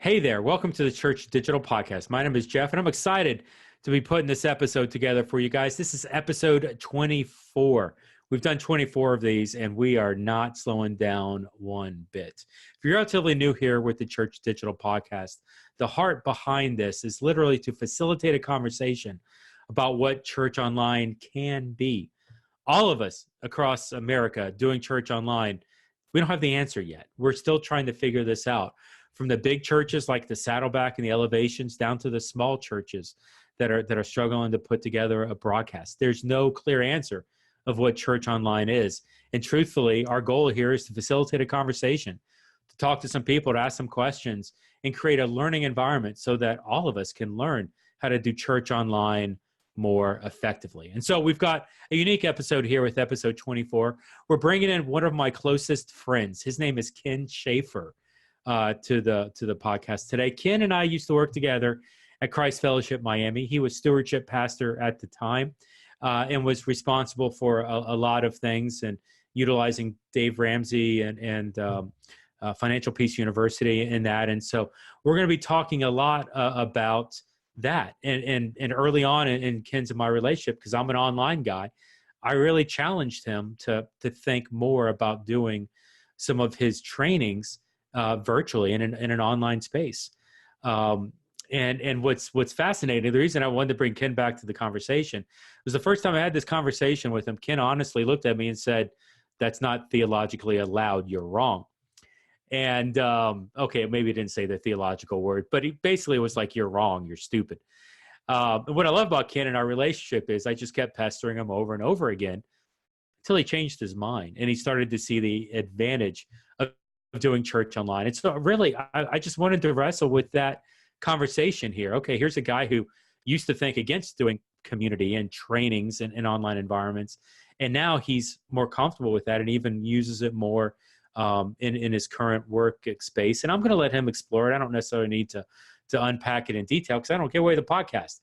Hey there, welcome to the Church Digital Podcast. My name is Jeff, and I'm excited to be putting this episode together for you guys. This is episode 24. We've done 24 of these, and we are not slowing down one bit. If you're relatively new here with the Church Digital Podcast, the heart behind this is literally to facilitate a conversation about what church online can be. All of us across America doing church online, we don't have the answer yet. We're still trying to figure this out. From the big churches like the Saddleback and the Elevations down to the small churches that are struggling to put together a broadcast. There's no clear answer of what church online is. And truthfully, our goal here is to facilitate a conversation, to talk to some people, to ask some questions, and create a learning environment so that all of us can learn how to do church online more effectively. And so we've got a unique episode here with episode 24. We're bringing in one of my closest friends. His name is Ken Schafer. To the podcast today. Ken and I used to work together at Christ Fellowship Miami. He was stewardship pastor at the time and was responsible for a lot of things and utilizing Dave Ramsey and Financial Peace University in that. And so we're going to be talking a lot about that. And early on in Ken's and my relationship, because I'm an online guy, I really challenged him to think more about doing some of his trainings virtually in an online space. And what's fascinating, the reason I wanted to bring Ken back to the conversation was the first time I had this conversation with him, Ken honestly looked at me and said, "That's not theologically allowed. You're wrong." And okay, maybe he didn't say the theological word, but he basically was like, "You're wrong. You're stupid." And what I love about Ken and our relationship is I just kept pestering him over and over again until he changed his mind and he started to see the advantage of doing church online. And so really, I just wanted to wrestle with that conversation here. Okay, here's a guy who used to think against doing community and trainings in online environments. And now he's more comfortable with that and even uses it more in his current work space. And I'm going to let him explore it. I don't necessarily need to unpack it in detail because I don't give away the podcast.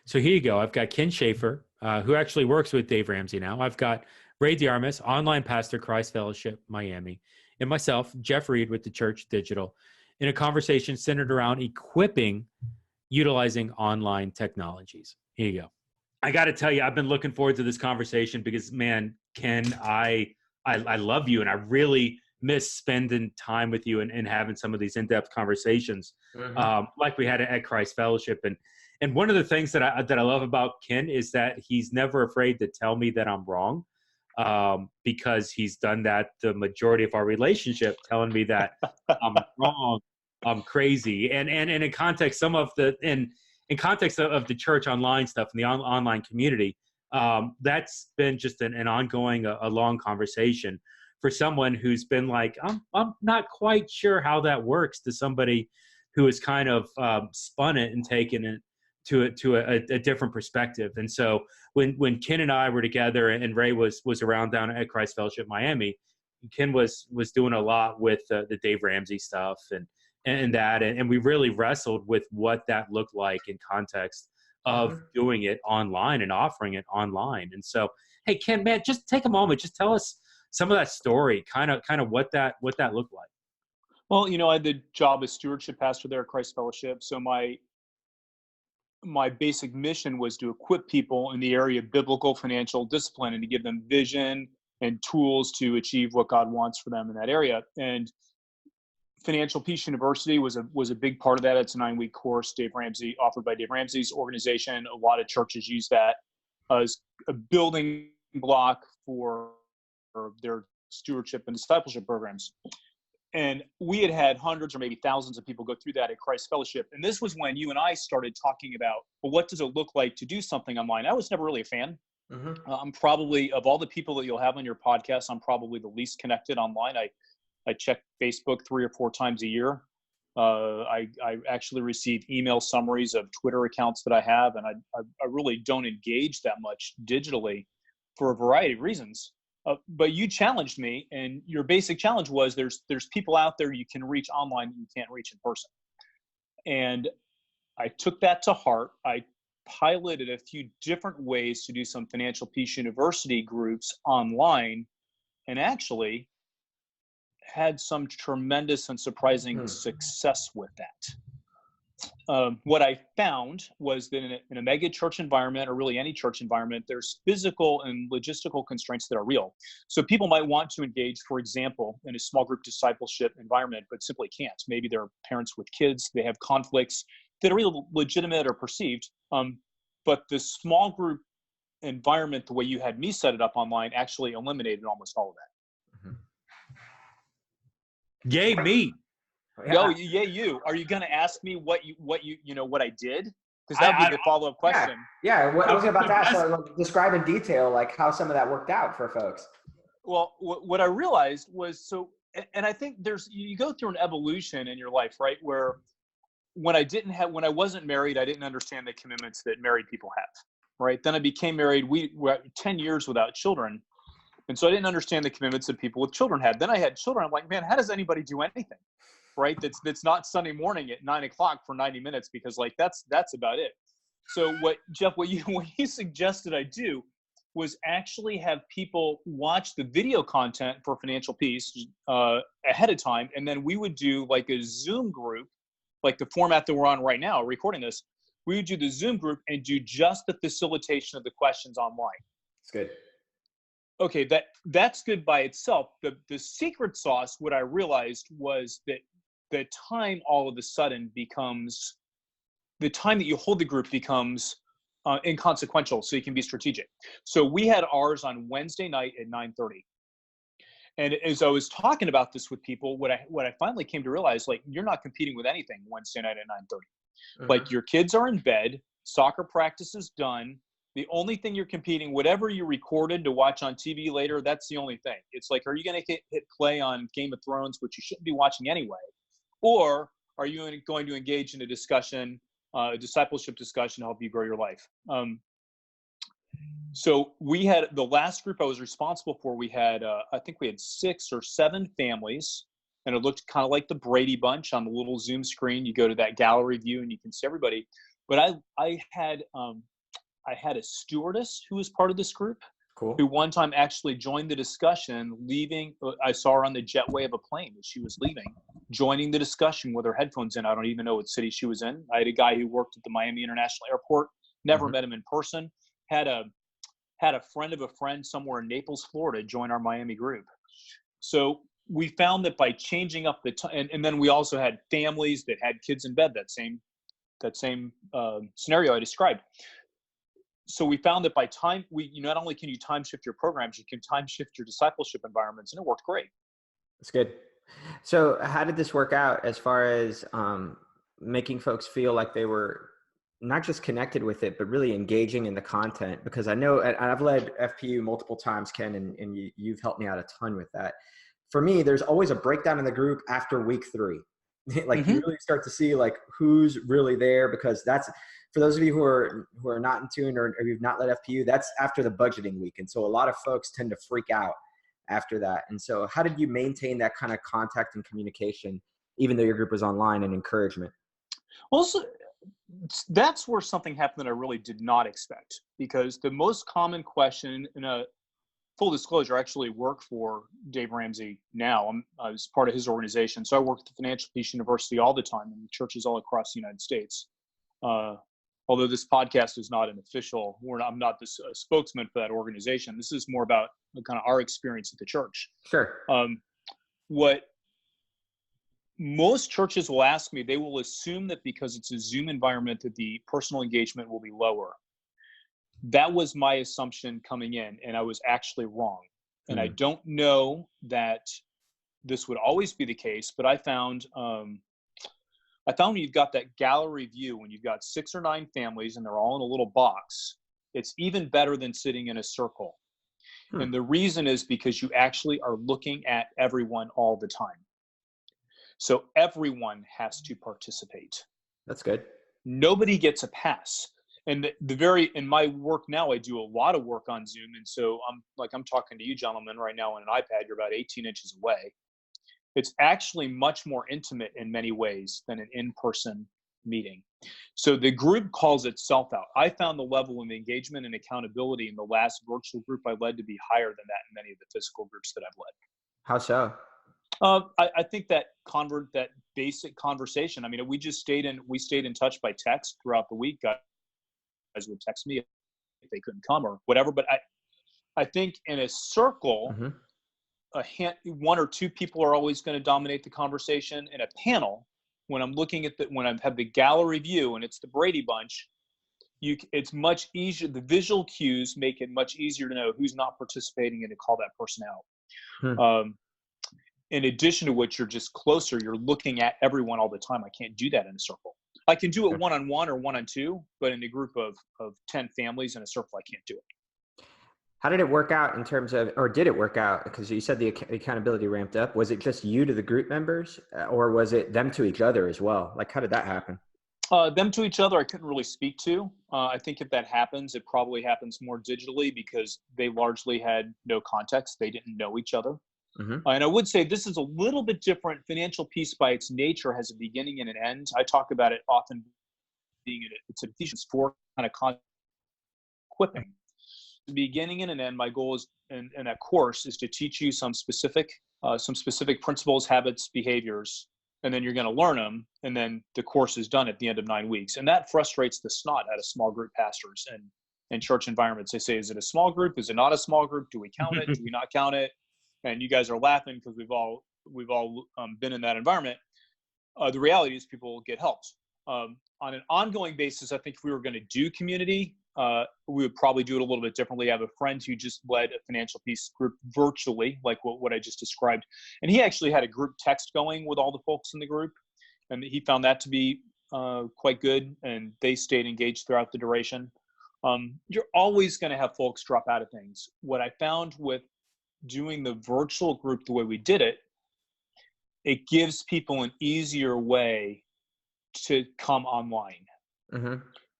So here you go. I've got Ken Schafer, who actually works with Dave Ramsey now. I've got Ray Diarmas, online pastor, Christ Fellowship, Miami, and myself, Jeff Reed with the Church Digital, in a conversation centered around equipping utilizing online technologies. Here you go. I got to tell you, I've been looking forward to this conversation because, man, Ken, I love you, and I really miss spending time with you and having some of these in-depth conversations like we had at Christ Fellowship. And one of the things that I love about Ken is that he's never afraid to tell me that I'm wrong. Because he's done that the majority of our relationship, telling me that I'm wrong, I'm crazy, and in context, in context of the church online stuff and the online community, that's been just an ongoing, a long conversation for someone who's been like, I'm not quite sure how that works, to somebody who has kind of spun it and taken it to a different perspective. And so when Ken and I were together and Ray was around down at Christ Fellowship Miami, Ken was doing a lot with the Dave Ramsey stuff and we really wrestled with what that looked like in context of doing it online and offering it online. And so, hey, Ken, man, just take a moment, just tell us some of that story, kind of what that looked like. Well, I had the job as stewardship pastor there at Christ Fellowship. So my basic mission was to equip people in the area of biblical financial discipline and to give them vision and tools to achieve what God wants for them in that area. And Financial Peace University was a big part of that. It's a 9-week course offered by Dave Ramsey's organization. A lot of churches use that as a building block for their stewardship and discipleship programs. And we had hundreds or maybe thousands of people go through that at Christ Fellowship. And this was when you and I started talking about, well, what does it look like to do something online? I was never really a fan. I'm probably, of all the people that you'll have on your podcast, I'm probably the least connected online. I check Facebook 3 or 4 times a year. I actually receive email summaries of Twitter accounts that I have, and I really don't engage that much digitally for a variety of reasons. But you challenged me, and your basic challenge was there's people out there you can reach online that you can't reach in person. And I took that to heart. I piloted a few different ways to do some Financial Peace University groups online, and actually had some tremendous and surprising success with that. What I found was that in a mega church environment, or really any church environment, there's physical and logistical constraints that are real. So people might want to engage, for example, in a small group discipleship environment, but simply can't. Maybe they're parents with kids, they have conflicts that are really legitimate or perceived. But the small group environment, the way you had me set it up online, actually eliminated almost all of that. Yay, me. Yo, yeah, you. Are you going to ask me what I did? Because that would be the follow-up question. Yeah. What I was about to ask, describe in detail, like how some of that worked out for folks. Well, what I realized was, and I think you go through an evolution in your life, right? Where when I wasn't married, I didn't understand the commitments that married people have, right? Then I became married. We were 10 years without children. And so I didn't understand the commitments that people with children had. Then I had children. I'm like, man, how does anybody do anything? Right? That's not Sunday morning at 9:00 for 90 minutes, because like that's about it. So what you suggested I do was actually have people watch the video content for Financial Peace ahead of time, and then we would do like a Zoom group, like the format that we're on right now, recording this. We would do the Zoom group and do just the facilitation of the questions online. It's good. Okay, that's good by itself. The secret sauce, what I realized was that the time all of a sudden becomes, the time that you hold the group becomes inconsequential, so you can be strategic. So we had ours on Wednesday night at 9:30. And as I was talking about this with people, what I finally came to realize, like, you're not competing with anything Wednesday night at 9:30. Like, your kids are in bed, soccer practice is done. The only thing you're competing, whatever you recorded to watch on TV later, that's the only thing. It's like, are you going to hit play on Game of Thrones, which you shouldn't be watching anyway? Or are you going to engage in a discussion, a discipleship discussion to help you grow your life? So we had the last group I was responsible for. We had, I think we had 6 or 7 families, and it looked kind of like the Brady Bunch on the little Zoom screen. You go to that gallery view and you can see everybody. But I had a stewardess who was part of this group. Cool. Who one time actually joined the discussion, leaving. I saw her on the jetway of a plane as she was leaving, joining the discussion with her headphones in. I don't even know what city she was in. I had a guy who worked at the Miami International Airport, never met him in person, had a friend of a friend somewhere in Naples, Florida, join our Miami group. So we found that by changing up the time, and then we also had families that had kids in bed, that same scenario I described. So we found that by time, not only can you time shift your programs, you can time shift your discipleship environments, and it worked great. That's good. So how did this work out as far as making folks feel like they were not just connected with it, but really engaging in the content? Because I know I've led FPU multiple times, Ken, and you've helped me out a ton with that. For me, there's always a breakdown in the group after week 3. Like you really start to see like who's really there, because that's, for those of you who are not in tune or you've not led FPU, that's after the budgeting week. And so a lot of folks tend to freak out after that. And so how did you maintain that kind of contact and communication, even though your group was online, and encouragement? Well, so that's where something happened that I really did not expect, because the most common question, in a full disclosure, I actually work for Dave Ramsey now. I was part of his organization. So I work at the Financial Peace University all the time in churches all across the United States. Although this podcast is not an official, I'm not the spokesman for that organization. This is more about kind of our experience at the church. Sure. What most churches will ask me, they will assume that because it's a Zoom environment that the personal engagement will be lower. That was my assumption coming in, and I was actually wrong. And I don't know that this would always be the case, but I found when you've got that gallery view, when you've got 6 or 9 families and they're all in a little box, it's even better than sitting in a circle. And the reason is because you actually are looking at everyone all the time. So everyone has to participate. That's good. Nobody gets a pass. And in my work now, I do a lot of work on Zoom. And so I'm talking to you gentlemen right now on an iPad, you're about 18 inches away. It's actually much more intimate in many ways than an in-person meeting. So the group calls itself out. I found the level of engagement and accountability in the last virtual group I led to be higher than that in many of the physical groups that I've led. How so? I think that that basic conversation. I mean, we stayed in touch by text throughout the week. Guys would text me if they couldn't come or whatever. But I think in a circle, Mm-hmm. one or two people are always going to dominate the conversation. In a panel, when I'm looking at when I have the gallery view and it's the Brady Bunch, it's much easier. The visual cues make it much easier to know who's not participating and to call that person out. Hmm. In addition to which, you're just closer. You're looking at everyone all the time. I can't do that in a circle. I can do it one-on-one or one-on-two, but in a group of 10 families in a circle, I can't do it. How did it work out in terms of, or did it work out? Because you said the accountability ramped up. Was it just you to the group members, or was it them to each other as well? Like, how did that happen? Them to each other, I couldn't really speak to. I think if that happens, it probably happens more digitally because they largely had no context. They didn't know each other. Mm-hmm. And I would say this is a little bit different. Financial peace by its nature has a beginning and an end. I talk about it often being it's a Ephesians 4 kind of equipping. The beginning and an end, my goal is in that course is to teach you some specific principles, habits, behaviors, and then you're going to learn them. And then the course is done at the end of 9 weeks. And that frustrates the snot out of small group pastors and church environments. They say, is it a small group? Is it not a small group? Do we count it? Do we not count it? And you guys are laughing because we've all been in that environment. The reality is people get helped. On an ongoing basis, I think if we were going to do community, we would probably do it a little bit differently. I have a friend who just led a financial peace group virtually, like what I just described. And he actually had a group text going with all the folks in the group. And he found that to be quite good. And they stayed engaged throughout the duration. You're always going to have folks drop out of things. What I found with doing the virtual group the way we did it, it gives people an easier way to come online. Mm-hmm.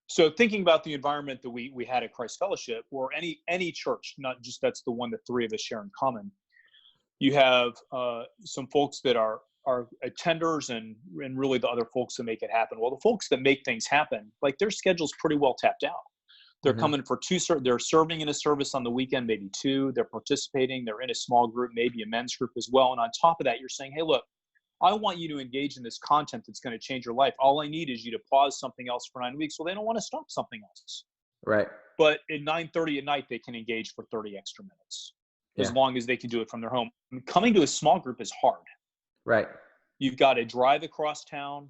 So thinking about the environment that we had at Christ Fellowship, or any church, not just that's the one that three of us share in common, you have some folks that are attenders and really the other folks that make it happen. Well, the folks that make things happen, like their schedule's pretty well tapped out. They're Mm-hmm. coming for they're serving in a service on the weekend, maybe two. They're participating. They're in a small group, maybe a men's group as well. And on top of that, you're saying, hey, look, I want you to engage in this content that's going to change your life. All I need is you to pause something else for 9 weeks. Well, they don't want to stop something else. Right. But at 9:30 at night, they can engage for 30 extra minutes, as long as they can do it from their home. I mean, coming to a small group is hard. Right. You've got to drive across town.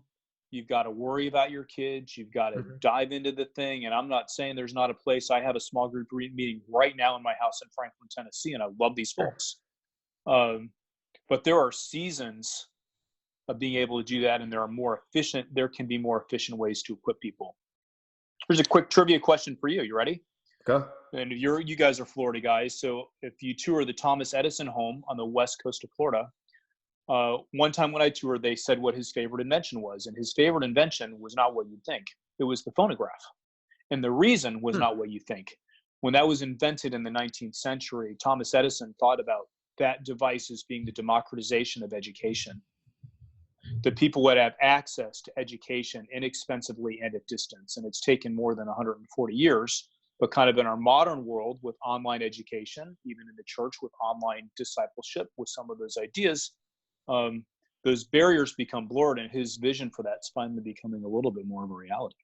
You've got to worry about your kids. You've got to dive into the thing. And I'm not saying there's not a place. I have a small group meeting right now in my house in Franklin, Tennessee, and I love these folks. But there are seasons of being able to do that, and there can be more efficient ways to equip people. Here's a quick trivia question for you. You ready? Go. And you guys are Florida guys. So if you tour the Thomas Edison home on the west coast of Florida, one time when I toured, they said what his favorite invention was. And his favorite invention was not what you'd think. It was the phonograph. And the reason was not what you think. When that was invented in the 19th century, Thomas Edison thought about that device as being the democratization of education. That people would have access to education inexpensively and at distance. And it's taken more than 140 years, but kind of in our modern world with online education, even in the church with online discipleship, with some of those ideas, those barriers become blurred, and his vision for that's finally becoming a little bit more of a reality.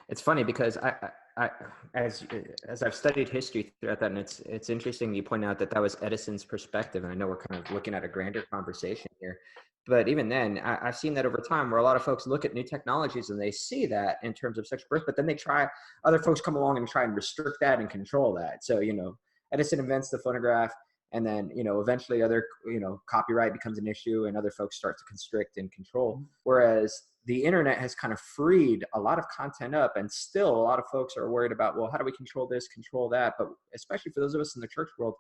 It's funny because I as I've studied history throughout that, and it's interesting you point out that was Edison's perspective, and I know we're kind of looking at a grander conversation here, but even then, I've seen that over time where a lot of folks look at new technologies and they see that in terms of such birth, but then other folks come along and try and restrict that and control that. So, Edison invents the phonograph, and then, eventually other, copyright becomes an issue and other folks start to constrict and control. Whereas the internet has kind of freed a lot of content up, and still a lot of folks are worried about, well, how do we control this, control that? But especially for those of us in the church world,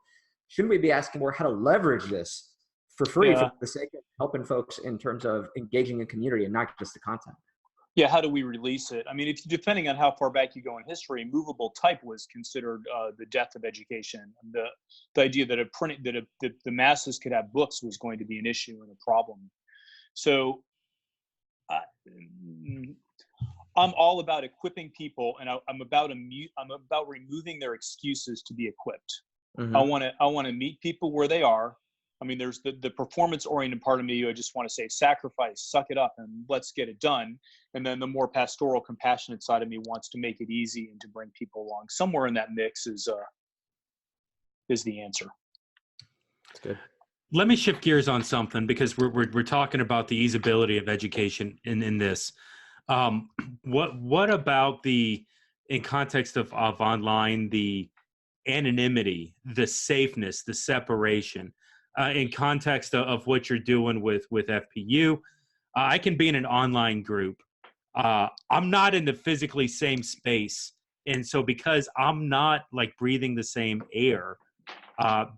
shouldn't we be asking more how to leverage this for free for the sake of helping folks in terms of engaging a community and not just the content? Yeah, how do we release it? I mean, depending on how far back you go in history, movable type was considered the death of education. The idea that the masses could have books was going to be an issue and a problem. So I'm all about equipping people, and I'm about removing their excuses to be equipped. I want to meet people where they are. I mean, there's the performance-oriented part of me. I just want to say, sacrifice, suck it up, and let's get it done. And then the more pastoral, compassionate side of me wants to make it easy and to bring people along. Somewhere in that mix is the answer. That's good. Let me shift gears on something, because we're talking about the easeability of education in this. What about in context of online, the anonymity, the safeness, the separation, in context of what you're doing with FPU? I can be in an online group. I'm not in the physically same space. And so because I'm not like breathing the same air,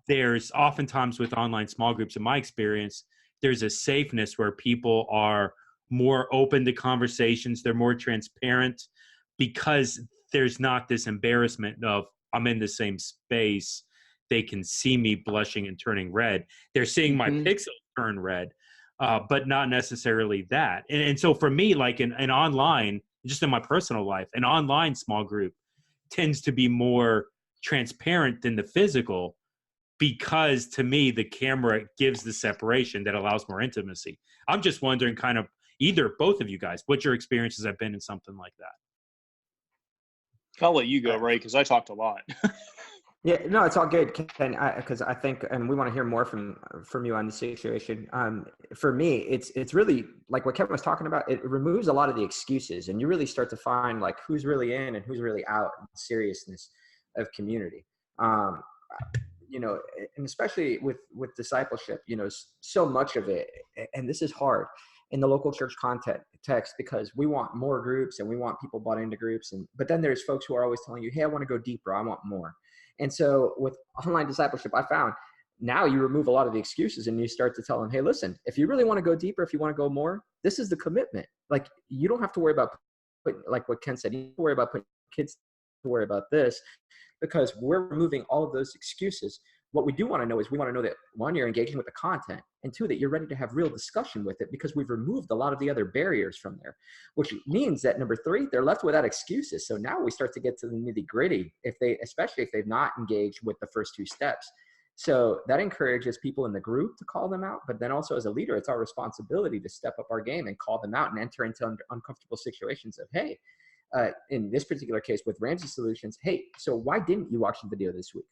there's oftentimes with online small groups, in my experience, there's a safeness where people are more open to conversations. They're more transparent because there's not this embarrassment of, I'm in the same space. They can see me blushing and turning red. They're seeing my pixels turn red, but not necessarily that. And so for me, like in online, just in my personal life, an online small group tends to be more transparent than the physical, because to me, the camera gives the separation that allows more intimacy. I'm just wondering, kind of, both of you guys, what your experiences have been in something like that. I'll let you go, Ray, because I talked a lot. Yeah, no, it's all good, Ken, because I think, and we want to hear more from you on the situation. For me, it's really like what Kevin was talking about. It removes a lot of the excuses, and you really start to find like who's really in and who's really out in the seriousness of community. You know, and especially with discipleship, you know, so much of it, and this is hard in the local church context, because we want more groups and we want people bought into groups, but then there's folks who are always telling you, hey, I want to go deeper, I want more. And so with online discipleship, I found now you remove a lot of the excuses and you start to tell them, hey, listen, if you really want to go deeper, if you want to go more, this is the commitment. Like, you don't have to worry about like what Ken said, you don't have to worry about putting kids to worry about this, because we're removing all of those excuses. What we do want to know is, we want to know that, one, you're engaging with the content, and two, that you're ready to have real discussion with it, because we've removed a lot of the other barriers from there, which means that number three, they're left without excuses. So now we start to get to the nitty gritty, especially if they've not engaged with the first two steps. So that encourages people in the group to call them out, but then also as a leader, it's our responsibility to step up our game and call them out and enter into uncomfortable situations of, hey, in this particular case with Ramsey Solutions, hey, so why didn't you watch the video this week?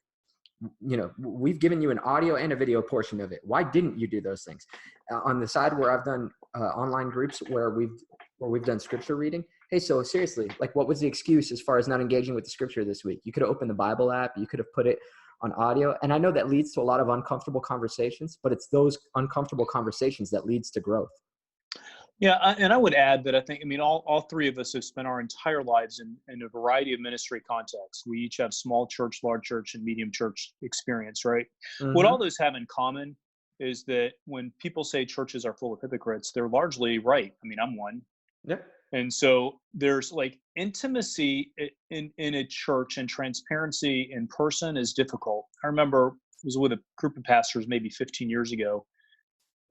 You know, we've given you an audio and a video portion of it. Why didn't you do those things? On the side where I've done online groups where we've done scripture reading, hey, so seriously, like, what was the excuse as far as not engaging with the scripture this week? You could have opened the Bible app, you could have put it on audio. And I know that leads to a lot of uncomfortable conversations, but it's those uncomfortable conversations that leads to growth. Yeah, and I would add that I think, I mean, all three of us have spent our entire lives in a variety of ministry contexts. We each have small church, large church, and medium church experience, right? Mm-hmm. What all those have in common is that when people say churches are full of hypocrites, they're largely right. I mean, I'm one. Yep. And so there's like intimacy in a church, and transparency in person is difficult. I remember I was with a group of pastors maybe 15 years ago.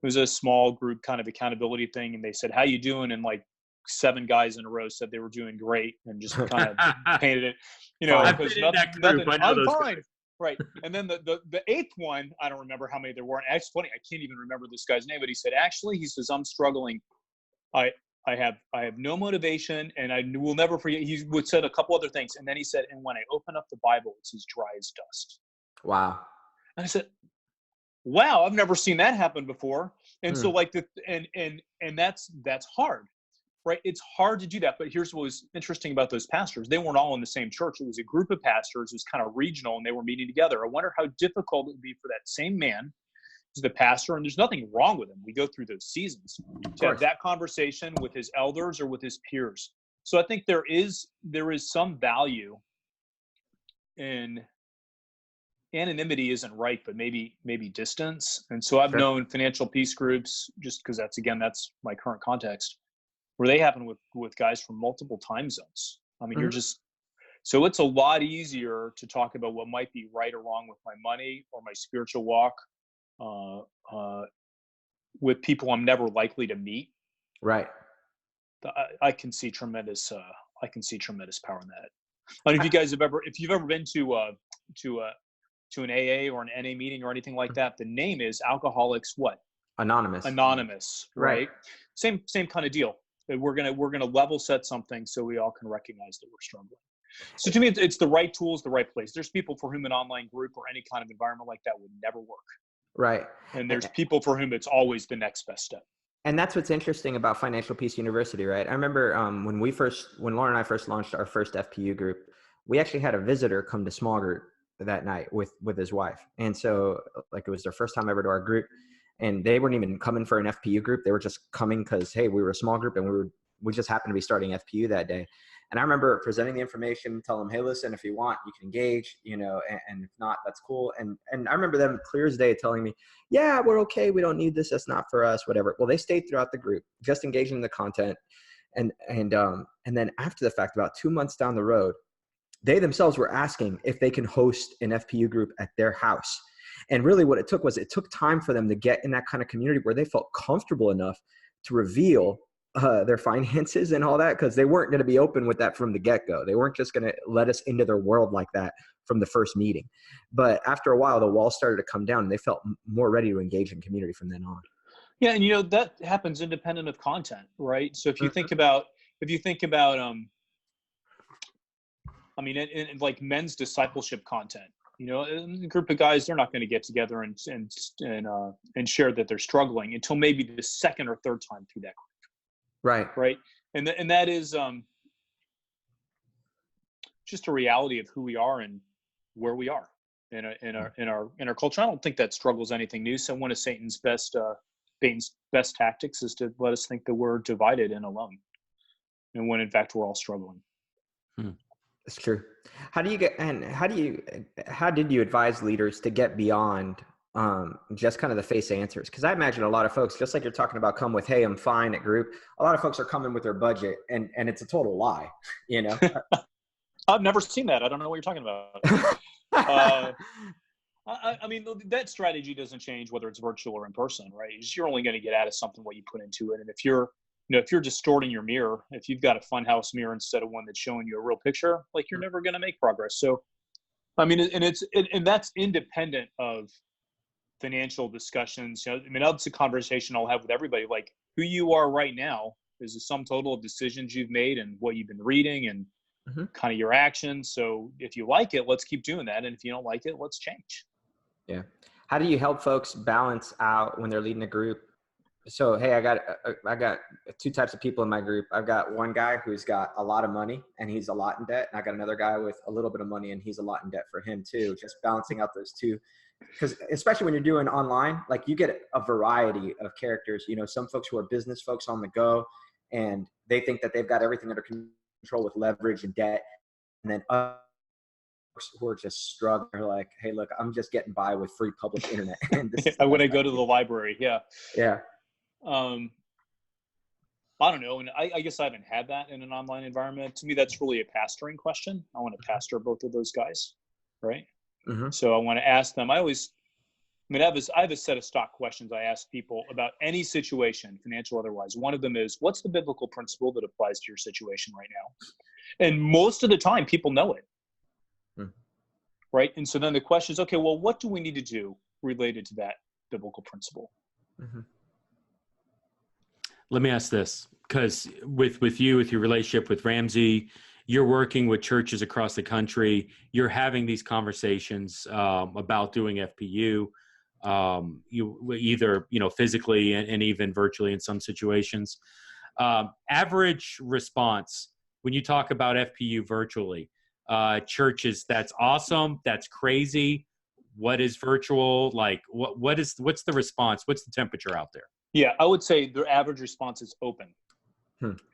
It was a small group kind of accountability thing. And they said, how you doing? And like 7 guys in a row said they were doing great, and just kind of painted it, you know, because nothing, I'm fine. Guys. Right. And then the 8th one, I don't remember how many there were. And it's funny, I can't even remember this guy's name, but he said, actually, he says, I'm struggling. I have no motivation, and I will never forget. He would said a couple other things. And then he said, and when I open up the Bible, it's as dry as dust. Wow. And I said, wow, I've never seen that happen before. And so like and that's hard, right? It's hard to do that. But here's what was interesting about those pastors. They weren't all in the same church. It was a group of pastors. It was kind of regional, and they were meeting together. I wonder how difficult it would be for that same man, who's the pastor, and there's nothing wrong with him. We go through those seasons, to have that conversation with his elders or with his peers. So I think there is some value in anonymity, isn't right, but maybe distance. And so I've known financial peace groups, just because that's my current context, where they happen with guys from multiple time zones. I mean, so it's a lot easier to talk about what might be right or wrong with my money or my spiritual walk with people I'm never likely to meet. Right. I can see tremendous power in that. I don't know if you guys if you've ever been to to an AA or an NA meeting or anything like that, the name is Alcoholics what? Anonymous. Anonymous, right? Right. Same kind of deal. We're gonna level set something so we all can recognize that we're struggling. So to me, it's the right tools, the right place. There's people for whom an online group or any kind of environment like that would never work. Right. And there's people for whom it's always the next best step. And that's what's interesting about Financial Peace University, right? I remember when Lauren and I first launched our first FPU group, we actually had a visitor come to small group that night with his wife. And so like it was their first time ever to our group, and they weren't even coming for an FPU group. They were just coming because, hey, we were a small group and we just happened to be starting FPU that day. And I remember presenting the information, telling them, hey, listen, if you want, you can engage, and if not, that's cool. And I remember them clear as day telling me, yeah, we're okay. We don't need this. That's not for us, whatever. Well, they stayed throughout the group, just engaging in the content. And then after the fact, about 2 months down the road, they themselves were asking if they can host an FPU group at their house. And really what it took time for them to get in that kind of community where they felt comfortable enough to reveal their finances and all that, because they weren't going to be open with that from the get-go. They weren't just going to let us into their world like that from the first meeting. But after a while, the walls started to come down and they felt more ready to engage in community from then on. Yeah, and that happens independent of content, right? So if you think about, I mean, in like men's discipleship content, a group of guys, they're not going to get together and share that they're struggling until maybe the second or third time through that group. Right. And that is just a reality of who we are and where we are in our culture. I don't think that struggle's anything new. So one of Satan's best tactics is to let us think that we're divided and alone, and when in fact we're all struggling. That's true. How did you advise leaders to get beyond just kind of the face answers? Because I imagine a lot of folks, just like you're talking about, come with, hey, I'm fine at group. A lot of folks are coming with their budget and it's a total lie, I've never seen that. I don't know what you're talking about. I mean, that strategy doesn't change whether it's virtual or in person, right? You're only going to get out of something what you put into it. And if you're distorting your mirror, if you've got a funhouse mirror instead of one that's showing you a real picture, like you're never going to make progress. So, I mean, and that's independent of financial discussions. That's a conversation I'll have with everybody. Like, who you are right now is the sum total of decisions you've made and what you've been reading and kind of your actions. So if you like it, let's keep doing that. And if you don't like it, let's change. Yeah. How do you help folks balance out when they're leading a group? So, hey, I got two types of people in my group. I've got one guy who's got a lot of money and he's a lot in debt. And I got another guy with a little bit of money and he's a lot in debt for him too. Just balancing out those two. Because especially when you're doing online, like you get a variety of characters, some folks who are business folks on the go and they think that they've got everything under control with leverage and debt. And then others who are just struggling, are like, hey, look, I'm just getting by with free public internet. And when I go to the library. Yeah. Yeah. I don't know. And I guess I haven't had that in an online environment. To me, that's really a pastoring question. I want to pastor both of those guys. Right. Mm-hmm. So I want to ask them. I have a set of stock questions I ask people about any situation, financial, otherwise. One of them is, what's the biblical principle that applies to your situation right now? And most of the time people know it. Right. And so then the question is, okay, well, what do we need to do related to that biblical principle? Mm-hmm. Let me ask this, because with your relationship with Ramsey, you're working with churches across the country. You're having these conversations about doing FPU, you either physically and even virtually in some situations. Average response when you talk about FPU virtually, churches, that's awesome, that's crazy. What is virtual? Like what's the response? What's the temperature out there? Yeah, I would say the average response is open.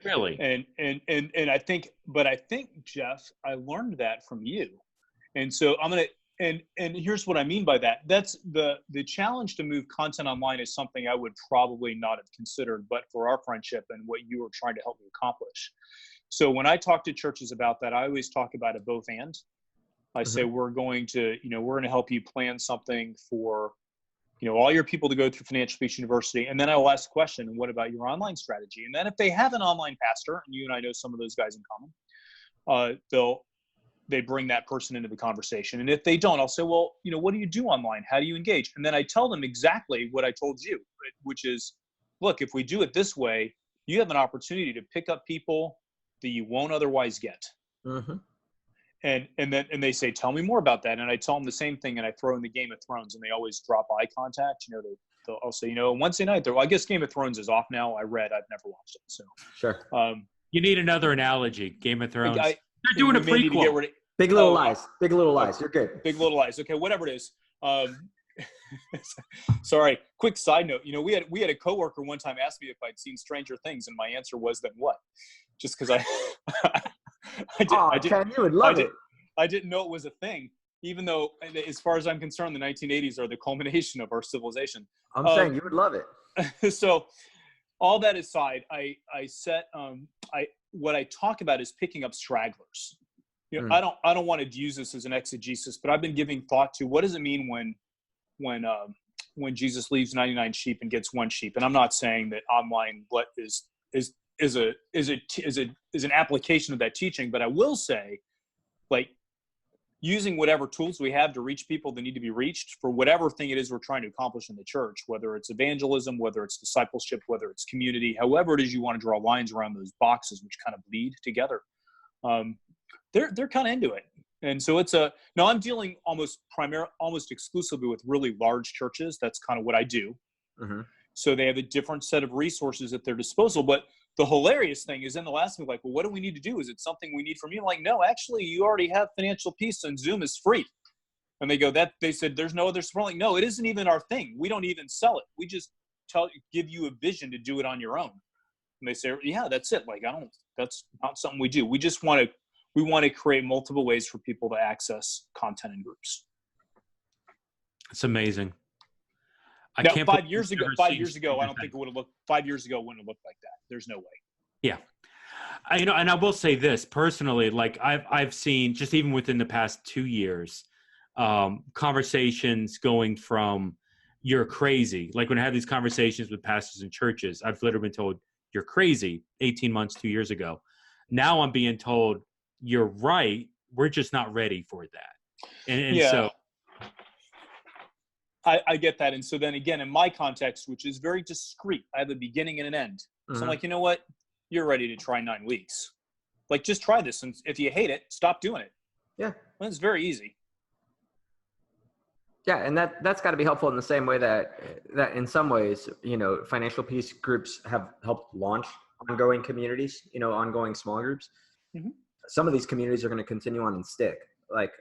Really? And I think, Jeff, I learned that from you. And so and here's what I mean by that. That's the challenge to move content online is something I would probably not have considered, but for our friendship and what you were trying to help me accomplish. So when I talk to churches about that, I always talk about a both and. I say, we're going to help you plan something for, all your people to go through Financial Peace University. And then I will ask the question, what about your online strategy? And then if they have an online pastor, and you and I know some of those guys in common, they bring that person into the conversation. And if they don't, I'll say, well, what do you do online? How do you engage? And then I tell them exactly what I told you, which is, look, if we do it this way, you have an opportunity to pick up people that you won't otherwise get. Mm-hmm. And they say, tell me more about that. And I tell them the same thing, and I throw in the Game of Thrones, and they always drop eye contact. I'll say, Wednesday night, I guess Game of Thrones is off now. I've never watched it. So sure. You need another analogy. Game of Thrones. They're doing a prequel. Big Little Lies. Big Little Lies. You're good. Big Little Lies. Okay, whatever it is. Sorry. Quick side note. We had a coworker one time ask me if I'd seen Stranger Things, and my answer was, then what? Just because Ken, you would love it. I didn't know it was a thing, even though, as far as I'm concerned, the 1980s are the culmination of our civilization. I'm saying you would love it. So, all that aside, what I talk about is picking up stragglers. I don't want to use this as an exegesis, but I've been giving thought to what does it mean when Jesus leaves 99 sheep and gets one sheep. And I'm not saying that online is an application of that teaching, but I will say, using whatever tools we have to reach people that need to be reached for whatever thing it is we're trying to accomplish in the church, whether it's evangelism, whether it's discipleship, whether it's community, however it is you want to draw lines around those boxes, which kind of bleed together. They're kind of into it. And so I'm dealing almost exclusively with really large churches. That's kind of what I do. Mm-hmm. So they have a different set of resources at their disposal. But the hilarious thing is, then they'll ask me, well, what do we need to do? Is it something we need from you? I'm like, no, actually, you already have financial peace and Zoom is free. And they said, there's no other support. Like, no, it isn't even our thing. We don't even sell it. We just give you a vision to do it on your own. And they say, yeah, that's it. That's not something we do. We just want to create multiple ways for people to access content in groups. It's amazing. Now, 5 years ago, I don't think it would have looked. 5 years ago, it wouldn't have looked like that. There's no way. Yeah, and I will say this personally. I've seen, just even within the past 2 years, conversations going from "you're crazy." Like when I have these conversations with pastors and churches, I've literally been told "you're crazy" 18 months, 2 years ago. Now I'm being told "you're right. We're just not ready for that." And so. I get that. And so then again, in my context, which is very discreet, I have a beginning and an end. Mm-hmm. So I'm like, you know what? You're ready to try 9 weeks. Just try this. And if you hate it, stop doing it. Yeah. Well, it's very easy. Yeah. And that's got to be helpful in the same way that in some ways, financial peace groups have helped launch ongoing communities, ongoing small groups. Mm-hmm. Some of these communities are going to continue on and stick.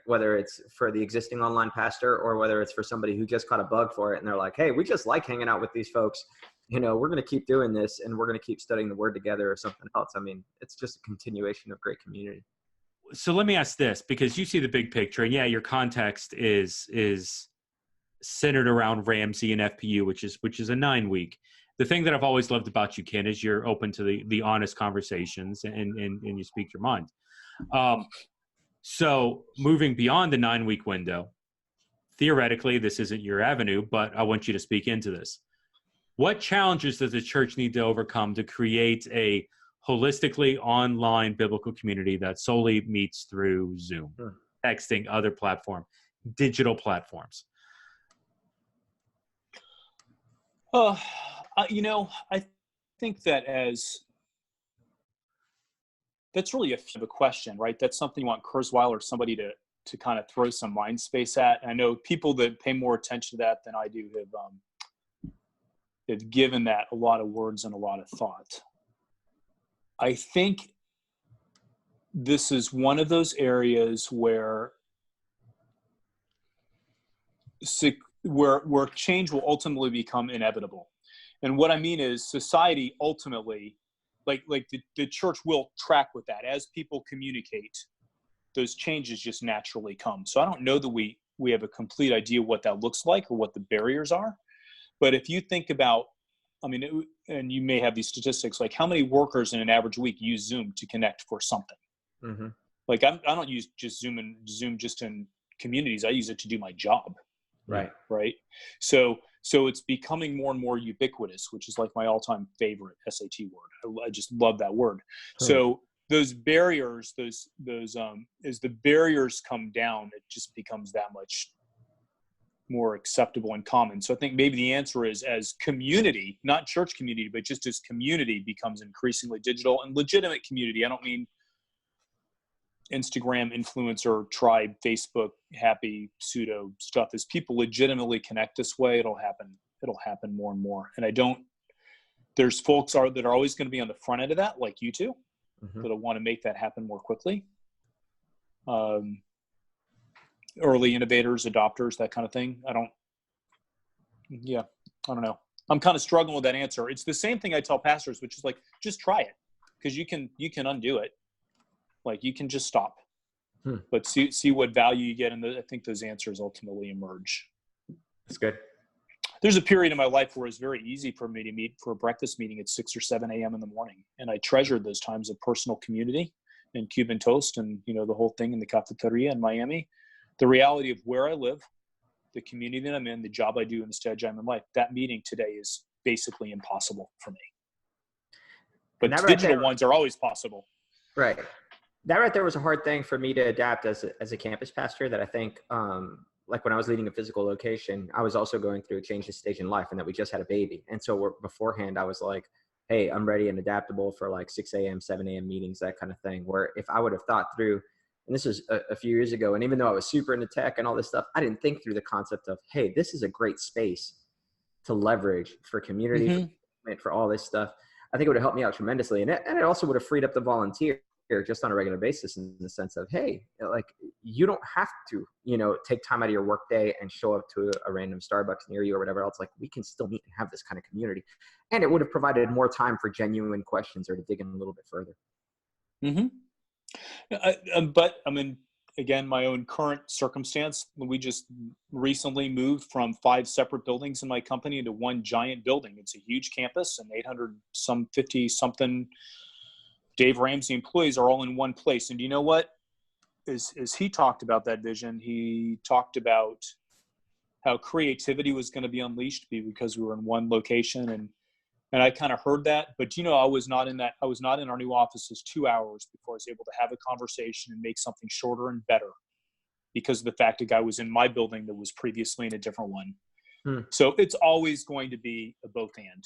Whether it's for the existing online pastor or whether it's for somebody who just caught a bug for it and they're like, hey, we just like hanging out with these folks. We're going to keep doing this and we're going to keep studying the word together or something else. I mean, it's just a continuation of great community. So let me ask this, because you see the big picture, and your context is centered around Ramsey and FPU, which is a 9 week. The thing that I've always loved about you, Ken, is you're open to the honest conversations and you speak your mind. So moving beyond the 9 week window, theoretically, this isn't your avenue, but I want you to speak into this. What challenges does the church need to overcome to create a holistically online biblical community that solely meets through Zoom, texting, other platform, digital platforms? I think that that's really a question, right? That's something you want Kurzweil or somebody to kind of throw some mind space at. I know people that pay more attention to that than I do have given that a lot of words and a lot of thought. I think this is one of those areas where change will ultimately become inevitable. And what I mean is society ultimately, like the church will track with that. As people communicate, those changes just naturally come. So I don't know that we have a complete idea what that looks like or what the barriers are. But if you think about, and you may have these statistics, like how many workers in an average week use Zoom to connect for something? Mm-hmm. I don't use just Zoom just in communities. I use it to do my job. Right. So it's becoming more and more ubiquitous, which is like my all-time favorite SAT word. I just love that word. So those barriers, as the barriers come down, it just becomes that much more acceptable and common. So I think maybe the answer is, as community, not church community, but just as community becomes increasingly digital and legitimate community. I don't mean Instagram influencer tribe, Facebook happy pseudo stuff. As people legitimately connect this way, it'll happen more and more. And there's folks that are always going to be on the front end of that, like you two, that'll want to make that happen more quickly. Early innovators, adopters, that kind of thing. I don't know. I'm kind of struggling with that answer. It's the same thing I tell pastors, which is like, just try it, because you can undo it. Like, you can just stop, but see what value you get. And I think those answers ultimately emerge. That's good. There's a period in my life where it's very easy for me to meet for a breakfast meeting at 6 or 7 a.m. in the morning. And I treasured those times of personal community and Cuban toast and, the whole thing in the cafeteria in Miami. The reality of where I live, the community that I'm in, the job I do, and the stage I'm in life, that meeting today is basically impossible for me. But digital ones are always possible. Right. That right there was a hard thing for me to adapt as a campus pastor, that I think, like when I was leading a physical location, I was also going through a change of stage in life, and that we just had a baby. And so beforehand, I was like, hey, I'm ready and adaptable for like 6 a.m., 7 a.m. meetings, that kind of thing. Where if I would have thought through, and this was a few years ago, and even though I was super into tech and all this stuff, I didn't think through the concept of, hey, this is a great space to leverage for community, for all this stuff. I think it would have helped me out tremendously. And it also would have freed up the volunteer just on a regular basis, in the sense of, hey, like, you don't have to, take time out of your work day and show up to a random Starbucks near you or whatever else. Like, we can still meet and have this kind of community. And it would have provided more time for genuine questions or to dig in a little bit further. But I mean, again, my own current circumstance, we just recently moved from 5 separate buildings in my company into one giant building. It's a huge campus, and 50 something Dave Ramsey employees are all in one place. And do you know what? As he talked about that vision, he talked about how creativity was going to be unleashed because we were in one location. And I kind of heard that, but I was not in our new offices 2 hours before I was able to have a conversation and make something shorter and better, because of the fact a guy was in my building that was previously in a different one. So it's always going to be a both and.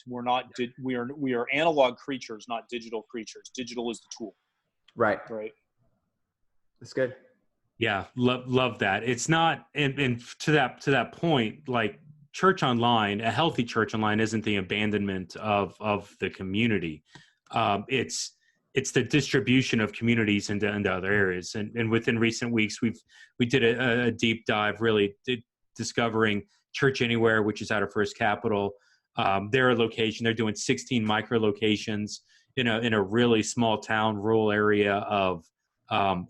We are analog creatures, not digital creatures. Digital is the tool. Right. That's good. Yeah. Love that. It's not, and to that point, like, church online, a healthy church online isn't the abandonment of the community. It's the distribution of communities into other areas. And within recent weeks, we did a deep dive, really discovering Church Anywhere, which is out of First Capital. Their location, they're doing 16 micro locations in a really small town, rural area of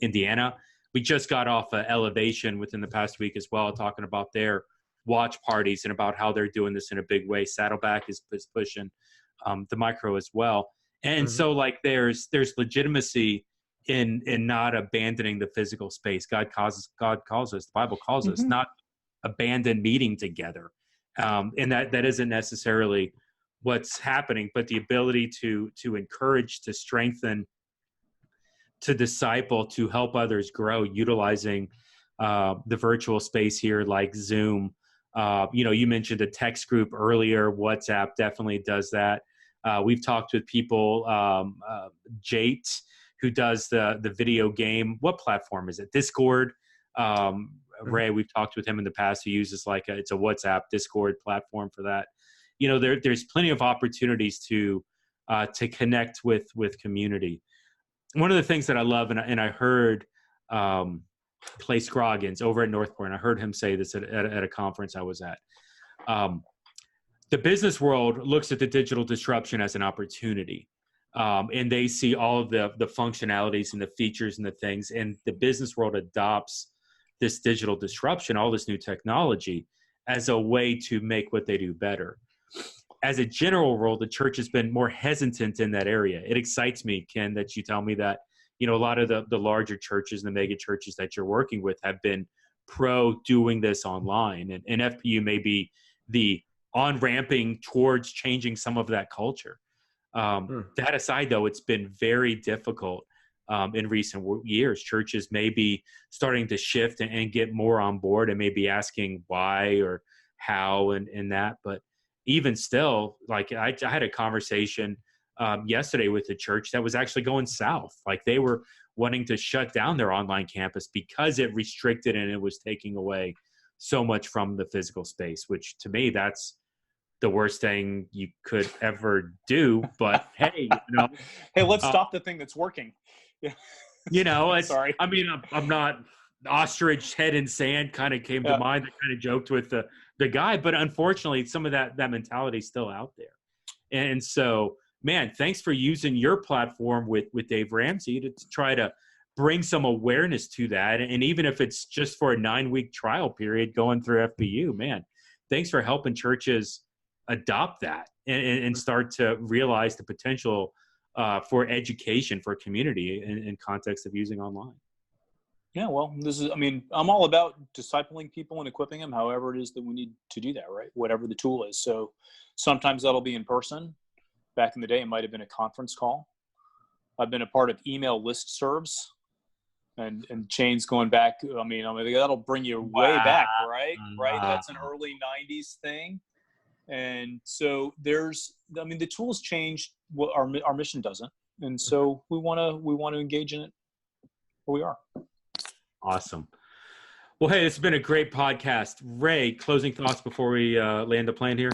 Indiana. We just got off Elevation within the past week as well, talking about their watch parties and about how they're doing this in a big way. Saddleback is pushing the micro as well. And so, like, there's legitimacy in not abandoning the physical space. God calls us, the Bible calls us, not abandon meeting together. And that isn't necessarily what's happening, but the ability to encourage, to strengthen, to disciple, to help others grow, utilizing the virtual space here, like Zoom. You mentioned a text group earlier. WhatsApp definitely does that. We've talked with people, Jate, who does the video game. What platform is it? Discord. Ray, we've talked with him in the past. He uses it's a WhatsApp Discord platform for that. There's plenty of opportunities to connect with community. One of the things that I love, and I heard Clay Scroggins over at Northport, and I heard him say this at a conference I was at. The business world looks at the digital disruption as an opportunity, and they see all of the functionalities and the features and the things, and the business world adopts this digital disruption, all this new technology, as a way to make what they do better. As a general rule, the church has been more hesitant in that area. It excites me, Ken, that you tell me that, a lot of the larger churches and the mega churches that you're working with have been pro doing this online. And FPU may be the on-ramping towards changing some of that culture. That aside, though, it's been very difficult in recent years. Churches may be starting to shift and get more on board and maybe asking why or how and that. But even still, like I had a conversation yesterday with the church that was actually going south. Like they were wanting to shut down their online campus because it restricted and it was taking away so much from the physical space, which to me, that's the worst thing you could ever do. But hey, hey, let's stop the thing that's working. It's, sorry. I mean, I'm not ostrich head in sand kind of came to mind. I kind of joked with the guy, but unfortunately some of that mentality is still out there. And so, man, thanks for using your platform with Dave Ramsey to try to bring some awareness to that. And even if it's just for a 9-week trial period going through FBU, man, thanks for helping churches adopt that and start to realize the potential for education for a community in context of using online. Yeah, well, I'm all about discipling people and equipping them however it is that we need to do that, right? Whatever the tool is. So sometimes that'll be in person. Back in the day, it might have been a conference call. I've been a part of email listservs and chains going back. I mean, that'll bring you way back, right? Right. That's an early 90s thing. And so the tools change. What our mission doesn't. And so we want to engage in it where we are. Awesome. Well, hey, it's been a great podcast. Ray, closing thoughts before we land the plane here?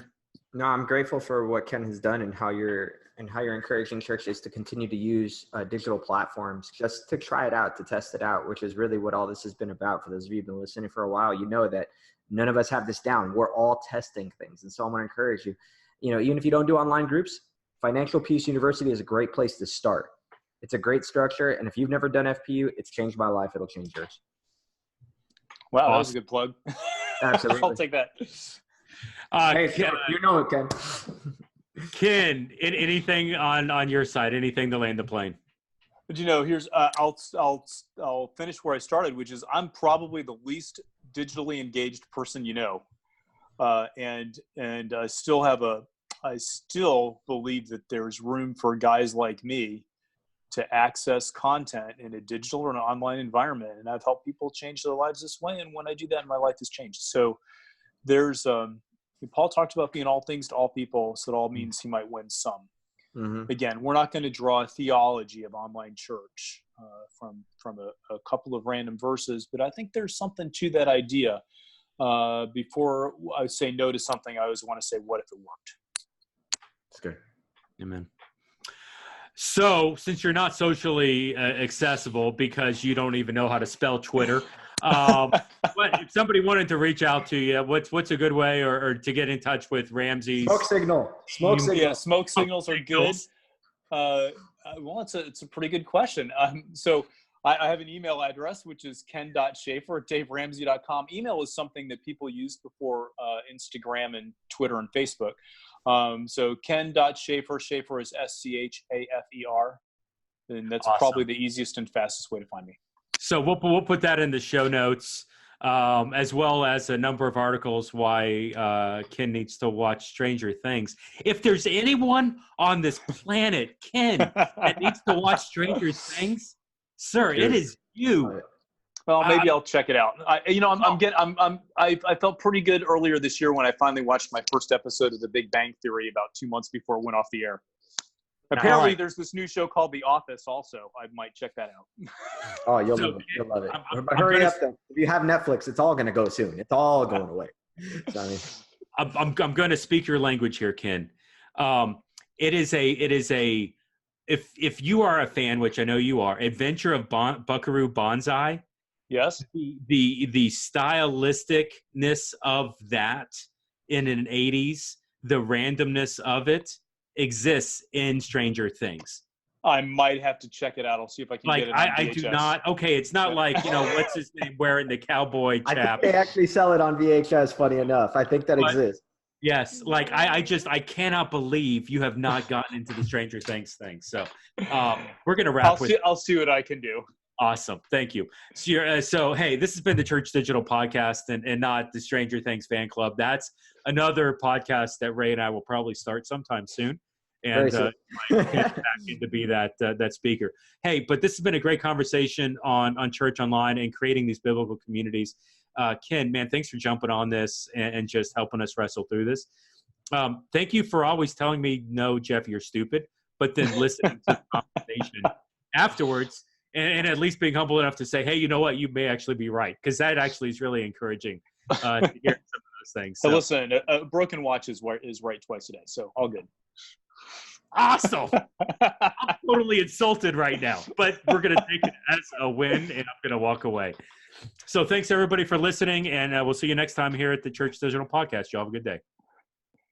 No, I'm grateful for what Ken has done and how you're encouraging churches to continue to use digital platforms just to try it out, to test it out, which is really what all this has been about. For those of you who've been listening for a while, you know that none of us have this down. We're all testing things. And so I want to encourage you, even if you don't do online groups, Financial Peace University is a great place to start. It's a great structure. And if you've never done FPU, it's changed my life. It'll change yours. Wow, awesome. That was a good plug. Absolutely. I'll take that. Hey, Ken, you know it, Ken. Ken, anything on your side? Anything to land the plane? But here's I'll finish where I started, which is I'm probably the least digitally engaged person and I still believe that there's room for guys like me to access content in a digital or an online environment, and I've helped people change their lives this way. And when I do that, my life has changed. So there's Paul talked about being all things to all people, so it all means he might win some. Mm-hmm. Again, we're not going to draw a theology of online church from a couple of random verses, but I think there's something to that idea. Before I say no to something, I always want to say, what if it worked? That's good. Amen. So since you're not socially accessible because you don't even know how to spell Twitter, if somebody wanted to reach out to you, what's a good way or to get in touch with Ramsey's? Smoke signal. Yeah, smoke signals are good. Well, it's a pretty good question. So I have an email address, which is ken.schafer@daveramsey.com. Email is something that people used before Instagram and Twitter and Facebook. So ken.schafer, Schafer is Schafer, and that's awesome. Probably the easiest and fastest way to find me. So we'll put that in the show notes, as well as a number of articles why Ken needs to watch Stranger Things. If there's anyone on this planet, Ken, that needs to watch Stranger Things, sir, it is you. Well, maybe I'll check it out. I felt pretty good earlier this year when I finally watched my first episode of The Big Bang Theory about 2 months before it went off the air. Apparently, there's this new show called The Office also. I might check that out. Oh, you'll love it. But hurry up, then. If you have Netflix, it's all going to go soon. It's all going away. So, I'm going to speak your language here, Ken. It is a if you are a fan, which I know you are, Adventure of Buckaroo Banzai. Yes. The stylisticness of that in an 80s, the randomness of it exists in Stranger Things. I might have to check it out. I'll see if I can get it on VHS. I do not. Okay, it's not like, what's his name wearing the cowboy chap. I think they actually sell it on VHS, funny enough. I think that exists. Yes, I cannot believe you have not gotten into the Stranger Things thing. So we're going to wrap I'll see what I can do. Awesome. Thank you. So, hey, this has been the Church Digital podcast and not the Stranger Things fan club. That's another podcast that Ray and I will probably start sometime soon. and back in to be that speaker. Hey, but this has been a great conversation on church online and creating these biblical communities. Ken, man, thanks for jumping on this and just helping us wrestle through this. Thank you for always telling me, no, Jeff, you're stupid, but then listening to the conversation afterwards and at least being humble enough to say, hey, you know what, you may actually be right, because that actually is really encouraging to hear some of those things. So. Hey, listen, a broken watch is right twice a day, so all good. Awesome. I'm totally insulted right now, but we're going to take it as a win, and I'm going to walk away. So thanks, everybody, for listening, and we'll see you next time here at the Church Digital Podcast. Y'all have a good day.